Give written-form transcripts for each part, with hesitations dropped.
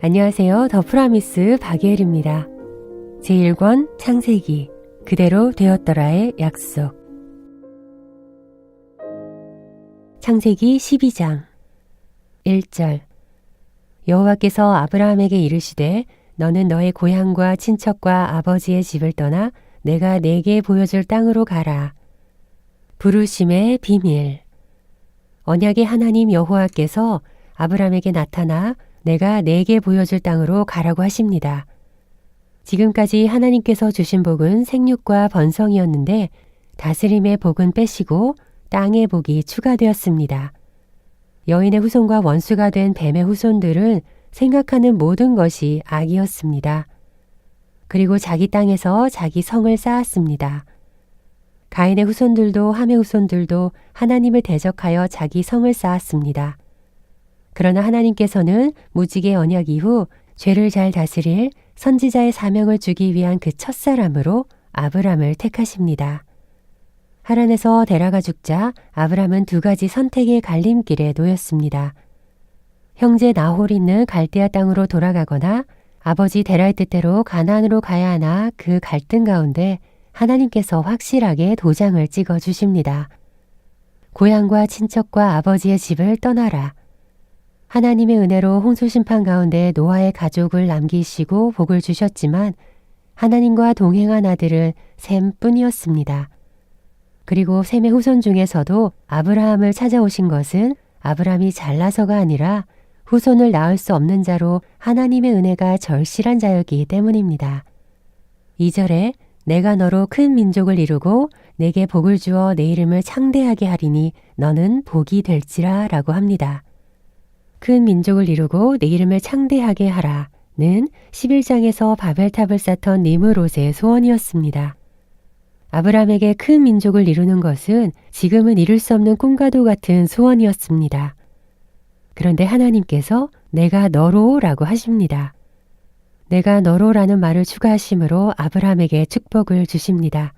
안녕하세요. 더 프라미스 박예일입니다. 제1권 창세기 그대로 되었더라의 약속. 창세기 12장 1절. 여호와께서 아브라함에게 이르시되 너는 너의 고향과 친척과 아버지의 집을 떠나 내가 네게 보여줄 땅으로 가라. 부르심의 비밀. 언약의 하나님 여호와께서 아브라함에게 나타나 내가 네게 보여줄 땅으로 가라고 하십니다. 지금까지 하나님께서 주신 복은 생육과 번성이었는데 다스림의 복은 빼시고 땅의 복이 추가되었습니다. 여인의 후손과 원수가 된 뱀의 후손들은 생각하는 모든 것이 악이었습니다. 그리고 자기 땅에서 자기 성을 쌓았습니다. 가인의 후손들도 함의 후손들도 하나님을 대적하여 자기 성을 쌓았습니다. 그러나 하나님께서는 무지개 언약 이후 죄를 잘 다스릴 선지자의 사명을 주기 위한 그 첫사람으로 아브람을 택하십니다. 하란에서 데라가 죽자 아브람은 두 가지 선택의 갈림길에 놓였습니다. 형제 나홀 있는 갈대아 땅으로 돌아가거나 아버지 데라의 뜻대로 가나안으로 가야 하나 그 갈등 가운데 하나님께서 확실하게 도장을 찍어 주십니다. 고향과 친척과 아버지의 집을 떠나라. 하나님의 은혜로 홍수 심판 가운데 노아의 가족을 남기시고 복을 주셨지만 하나님과 동행한 아들은 셈뿐이었습니다. 그리고 셈의 후손 중에서도 아브라함을 찾아오신 것은 아브라함이 잘나서가 아니라 후손을 낳을 수 없는 자로 하나님의 은혜가 절실한 자였기 때문입니다. 2절에 내가 너로 큰 민족을 이루고 내게 복을 주어 내 이름을 창대하게 하리니 너는 복이 될지라 라고 합니다. 큰 민족을 이루고 내 이름을 창대하게 하라는 11장에서 바벨탑을 쌓던 니므롯의 소원이었습니다. 아브라함에게 큰 민족을 이루는 것은 지금은 이룰 수 없는 꿈과도 같은 소원이었습니다. 그런데 하나님께서 내가 너로 라고 하십니다. 내가 너로 라는 말을 추가하심으로 아브라함에게 축복을 주십니다.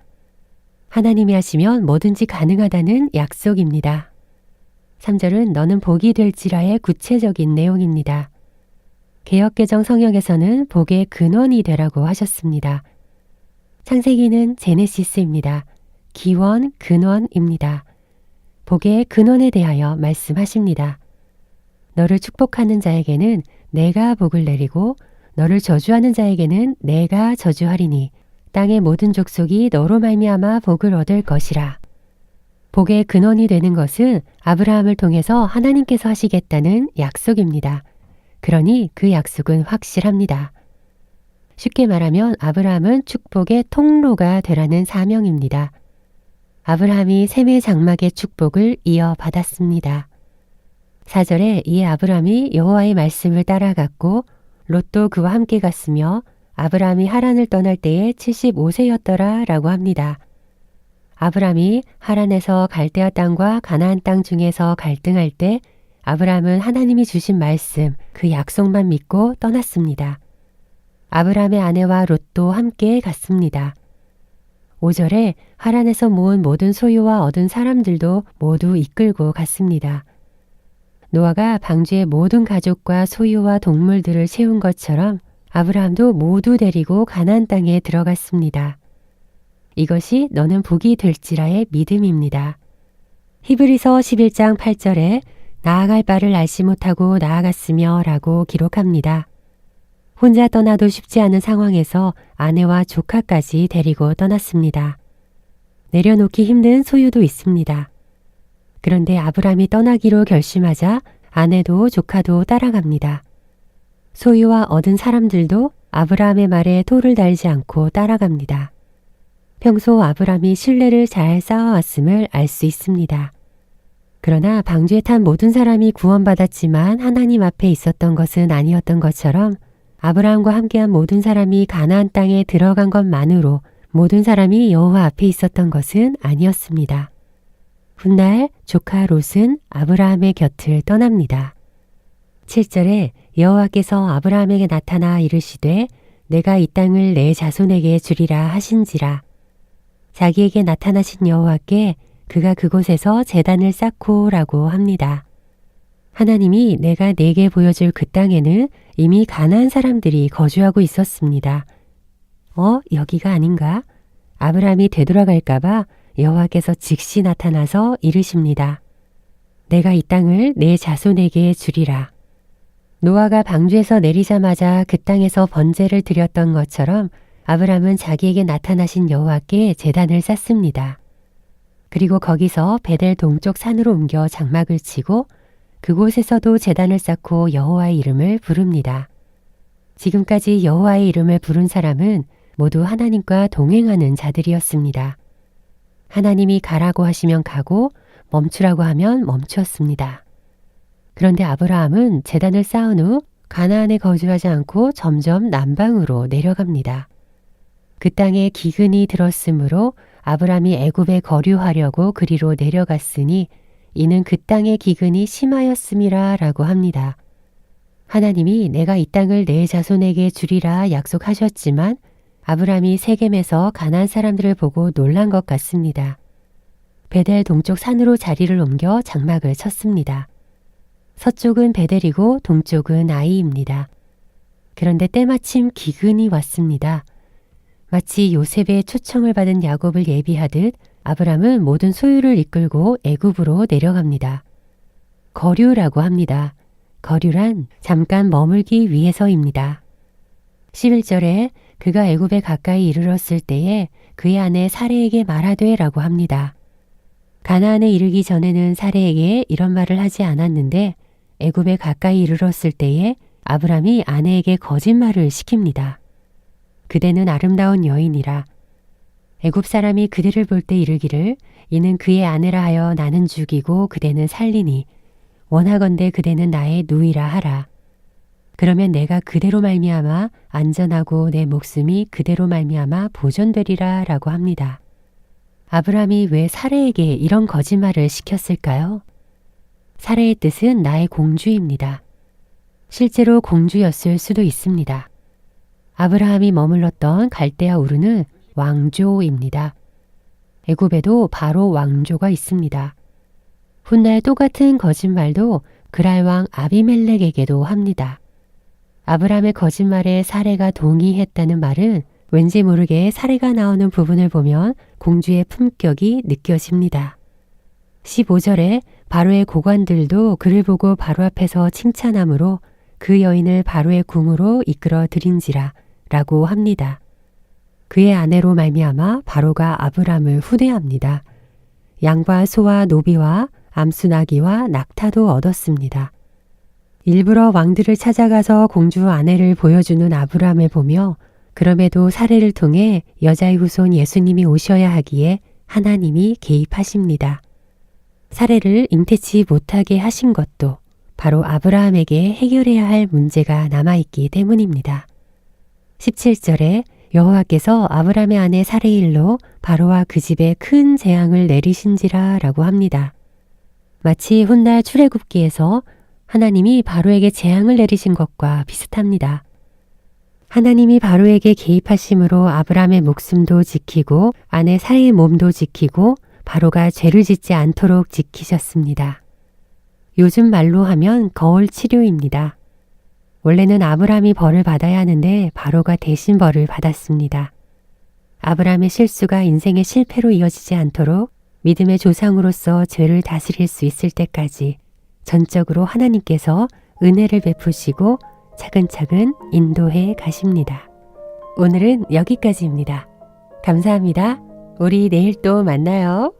하나님이 하시면 뭐든지 가능하다는 약속입니다. 3절은 너는 복이 될지라의 구체적인 내용입니다. 개역개정 성역에서는 복의 근원이 되라고 하셨습니다. 창세기는 제네시스입니다. 기원, 근원입니다. 복의 근원에 대하여 말씀하십니다. 너를 축복하는 자에게는 내가 복을 내리고 너를 저주하는 자에게는 내가 저주하리니 땅의 모든 족속이 너로 말미암아 복을 얻을 것이라. 복의 근원이 되는 것은 아브라함을 통해서 하나님께서 하시겠다는 약속입니다. 그러니 그 약속은 확실합니다. 쉽게 말하면 아브라함은 축복의 통로가 되라는 사명입니다. 아브라함이 셈의 장막의 축복을 이어받았습니다. 4절에 이에 아브라함이 여호와의 말씀을 따라갔고 롯도 그와 함께 갔으며 아브라함이 하란을 떠날 때에 75세였더라 라고 합니다. 아브라함이 하란에서 갈대아 땅과 가나안 땅 중에서 갈등할 때 아브라함은 하나님이 주신 말씀, 그 약속만 믿고 떠났습니다. 아브라함의 아내와 롯도 함께 갔습니다. 5절에 하란에서 모은 모든 소유와 얻은 사람들도 모두 이끌고 갔습니다. 노아가 방주의 모든 가족과 소유와 동물들을 채운 것처럼 아브라함도 모두 데리고 가나안 땅에 들어갔습니다. 이것이 너는 복이 될지라의 믿음입니다. 히브리서 11장 8절에 나아갈 바를 알지 못하고 나아갔으며 라고 기록합니다. 혼자 떠나도 쉽지 않은 상황에서 아내와 조카까지 데리고 떠났습니다. 내려놓기 힘든 소유도 있습니다. 그런데 아브라함이 떠나기로 결심하자 아내도 조카도 따라갑니다. 소유와 얻은 사람들도 아브라함의 말에 토를 달지 않고 따라갑니다. 평소 아브라함이 신뢰를 잘 쌓아왔음을 알 수 있습니다. 그러나 방주에 탄 모든 사람이 구원받았지만 하나님 앞에 있었던 것은 아니었던 것처럼 아브라함과 함께한 모든 사람이 가나안 땅에 들어간 것만으로 모든 사람이 여호와 앞에 있었던 것은 아니었습니다. 훗날 조카 롯은 아브라함의 곁을 떠납니다. 7절에 여호와께서 아브라함에게 나타나 이르시되 내가 이 땅을 내 자손에게 주리라 하신지라. 자기에게 나타나신 여호와께 그가 그곳에서 제단을 쌓고라고 합니다. 하나님이 내가 내게 보여줄 그 땅에는 이미 가나안 사람들이 거주하고 있었습니다. 여기가 아닌가? 아브라함이 되돌아갈까봐 여호와께서 즉시 나타나서 이르십니다. 내가 이 땅을 내 자손에게 주리라. 노아가 방주에서 내리자마자 그 땅에서 번제를 드렸던 것처럼 아브라함은 자기에게 나타나신 여호와께 제단을 쌓습니다. 그리고 거기서 베델 동쪽 산으로 옮겨 장막을 치고 그곳에서도 제단을 쌓고 여호와의 이름을 부릅니다. 지금까지 여호와의 이름을 부른 사람은 모두 하나님과 동행하는 자들이었습니다. 하나님이 가라고 하시면 가고 멈추라고 하면 멈추었습니다. 그런데 아브라함은 제단을 쌓은 후 가나안에 거주하지 않고 점점 남방으로 내려갑니다. 그 땅에 기근이 들었으므로 아브라함이 애굽에 거류하려고 그리로 내려갔으니 이는 그 땅의 기근이 심하였음이라 라고 합니다. 하나님이 내가 이 땅을 내 자손에게 주리라 약속하셨지만 아브라함이 세겜에서 가나안 사람들을 보고 놀란 것 같습니다. 베델 동쪽 산으로 자리를 옮겨 장막을 쳤습니다. 서쪽은 베델이고 동쪽은 아이입니다. 그런데 때마침 기근이 왔습니다. 마치 요셉의 초청을 받은 야곱을 예비하듯 아브라함은 모든 소유를 이끌고 애굽으로 내려갑니다. 거류라고 합니다. 거류란 잠깐 머물기 위해서입니다. 11절에 그가 애굽에 가까이 이르렀을 때에 그의 아내 사레에게 말하되 라고 합니다. 가나안에 이르기 전에는 사레에게 이런 말을 하지 않았는데 애굽에 가까이 이르렀을 때에 아브라함이 아내에게 거짓말을 시킵니다. 그대는 아름다운 여인이라. 애굽 사람이 그대를 볼 때 이르기를 이는 그의 아내라 하여 나는 죽이고 그대는 살리니 원하건대 그대는 나의 누이라 하라. 그러면 내가 그대로 말미암아 안전하고 내 목숨이 그대로 말미암아 보존되리라 라고 합니다. 아브라함이 왜 사레에게 이런 거짓말을 시켰을까요? 사레의 뜻은 나의 공주입니다. 실제로 공주였을 수도 있습니다. 아브라함이 머물렀던 갈대아 우르는 왕조입니다. 애굽에도 바로 왕조가 있습니다. 훗날 똑같은 거짓말도 그랄 왕 아비멜렉에게도 합니다. 아브라함의 거짓말에 사레가 동의했다는 말은 왠지 모르게 사레가 나오는 부분을 보면 공주의 품격이 느껴집니다. 15절에 바로의 고관들도 그를 보고 바로 앞에서 칭찬함으로 그 여인을 바로의 궁으로 이끌어 들인지라 라고 합니다. 그의 아내로 말미암아 바로가 아브람을 후대합니다. 양과 소와 노비와 암수나기와 낙타도 얻었습니다. 일부러 왕들을 찾아가서 공주 아내를 보여주는 아브람을 보며 그럼에도 사례를 통해 여자의 후손 예수님이 오셔야 하기에 하나님이 개입하십니다. 사례를 잉태치 못하게 하신 것도 바로 아브라함에게 해결해야 할 문제가 남아있기 때문입니다. 17절에 여호와께서 아브라함의 아내 사레의 일로 바로와 그 집에 큰 재앙을 내리신지라 라고 합니다. 마치 훗날 출애굽기에서 하나님이 바로에게 재앙을 내리신 것과 비슷합니다. 하나님이 바로에게 개입하심으로 아브라함의 목숨도 지키고 아내 사레의 몸도 지키고 바로가 죄를 짓지 않도록 지키셨습니다. 요즘 말로 하면 거울 치료입니다. 원래는 아브라함이 벌을 받아야 하는데 바로가 대신 벌을 받았습니다. 아브라함의 실수가 인생의 실패로 이어지지 않도록 믿음의 조상으로서 죄를 다스릴 수 있을 때까지 전적으로 하나님께서 은혜를 베푸시고 차근차근 인도해 가십니다. 오늘은 여기까지입니다. 감사합니다. 우리 내일 또 만나요.